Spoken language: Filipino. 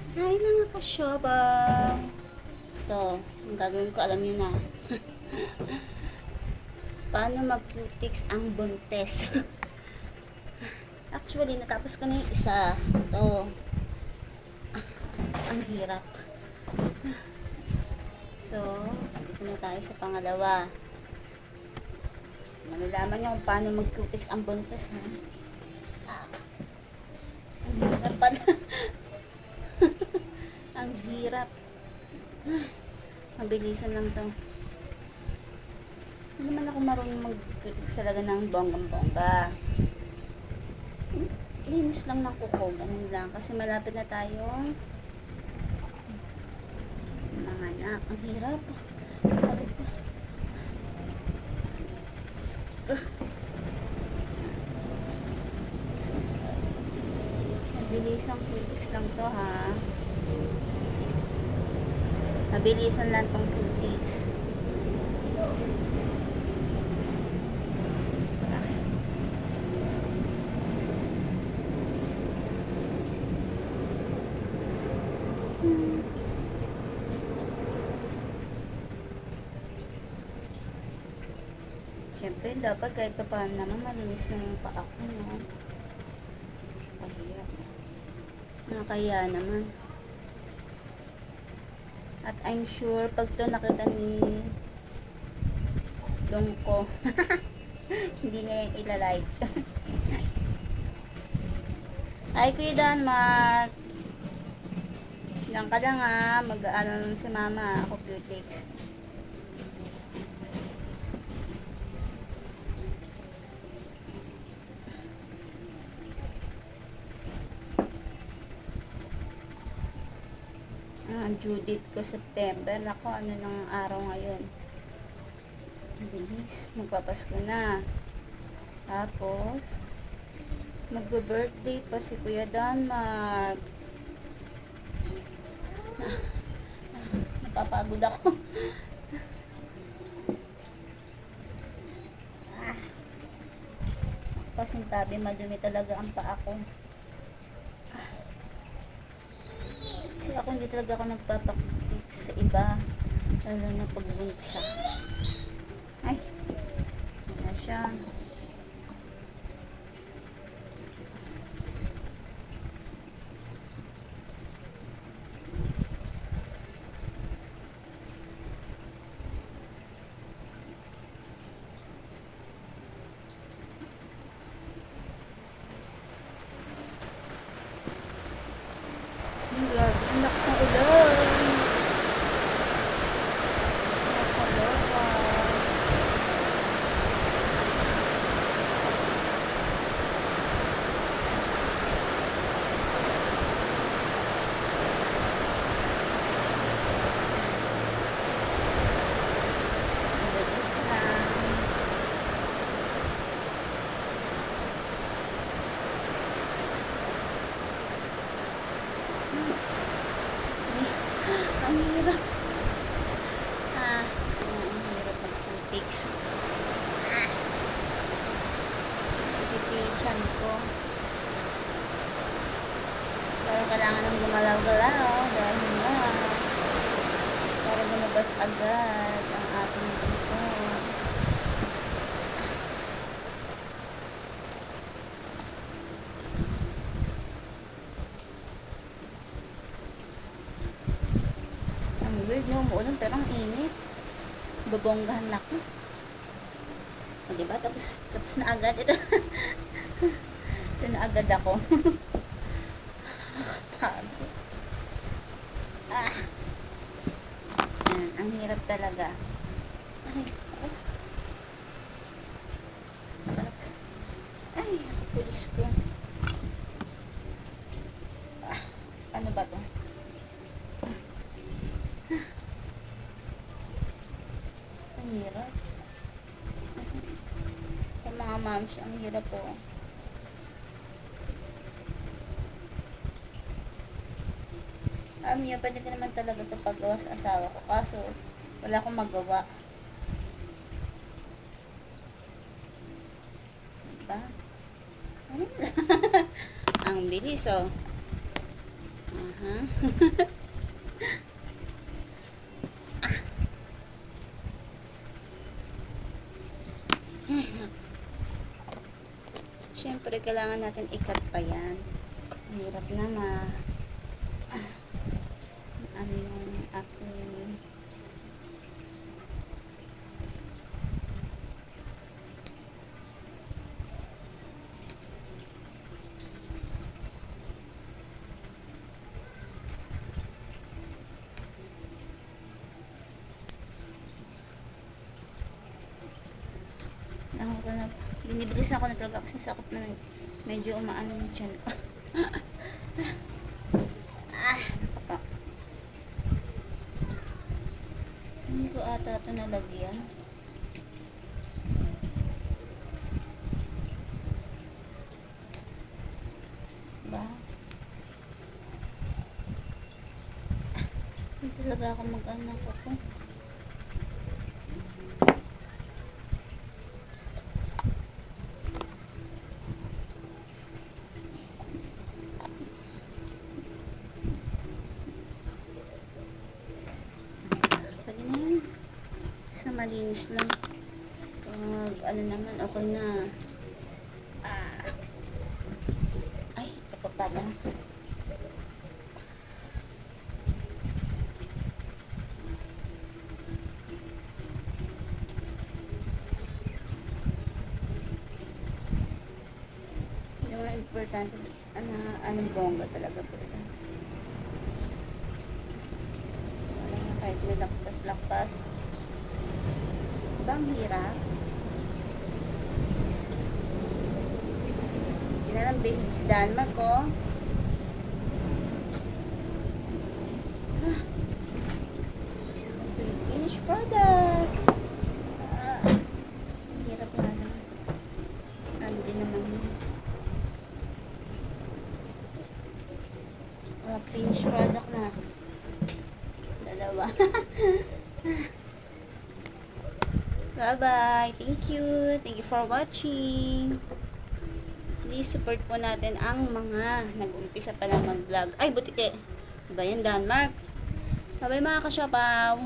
Hi mga kasyoba! Ito, ang gagawin ko, alam niyo na. Paano mag-cutics ang buntes? Actually, natapos ko na yung isa. Ito, ang hirap. So, dito na tayo sa pangalawa. Malalaman niyo kung paano mag-cutics ang buntes, ha? Ang hirap pala. Ang hirap. Mabilisan lang to. Hindi naman ako marunong mag-cutics talaga ng bonggang-bongga. Linis lang ng kuko, ganun lang. Kasi malapit na tayong mga anak. Ang hirap. Mabilisang cutics lang to, ha. Mabilisan lang tong cutics. Siyempre, dapat kahit pa paano naman malinis yung paa ko, no? Kahiya. Nakaya naman. At I'm sure, pag to nakita ni Dongko, hindi na yung ilalike. Ay, Kuya Danmark. Diyan ka lang, ha. Mag-ano si mama. Ako, cutics. Judith ko September. Ako, ano nang araw ngayon? Bilis. Magpapasko na. Tapos, magbe-birthday pa si Kuya Danmark. Napapagod ako. Pasintabi, madumi talaga ang paa ko. Kasi ako hindi talaga ako nagpapakitik sa iba. Lalo na pagbuntis ako. Ay, yun na siya. Grabe, ang lakas ng ulan. Nakakaloka. Mabilis lang. Ang hirap. Ang hirap mag-cutics. Pipichan ko. Pero kailangan ng gumalaw-galaw dahil nga para lumabas agad ang ating puso. Ang weird nyo, umuulan pero ang init. Babonggahan ako. O, diba? Tapos na agad. Ito. Ito na agad ako. Pagod. Ang hirap talaga. Aray. Ay, pulis ko. Ano ba to? Ang hirap. Sa mga moms, ang hirap po. Alam niyo, pwede ko naman talaga ito paggawa sa asawa ko. Kaso, wala akong magawa. Diba? Ano? Ang bilis, oh. ha? Siyempre, kailangan natin ikat pa yan. Mahirap na ano yung aking binibilis ako na talaga kasi sakot na medyo umaano yung tiyan ko. Nakapa. Hindi ko ata ito nalagyan. Ba? Hindi talaga ako mag-ano ko po. Sa malinis lang. Ano naman, ako na. Ay, ito pa pala. Yung importante, anong bongga talaga po sa. Wala na kahit may lakpas-lakpas. Bang hirap. Kinalambing si Denmark ko. Finished product. Hirap na lang. Ano din naman yun. Finished product na. Dalawa. Bye-bye. Thank you. Thank you for watching. Please support po natin ang mga nag-umpisa pa lang mag-vlog. Ay, butike. Ba yan, Denmark? Bye-bye mga kasyapaw.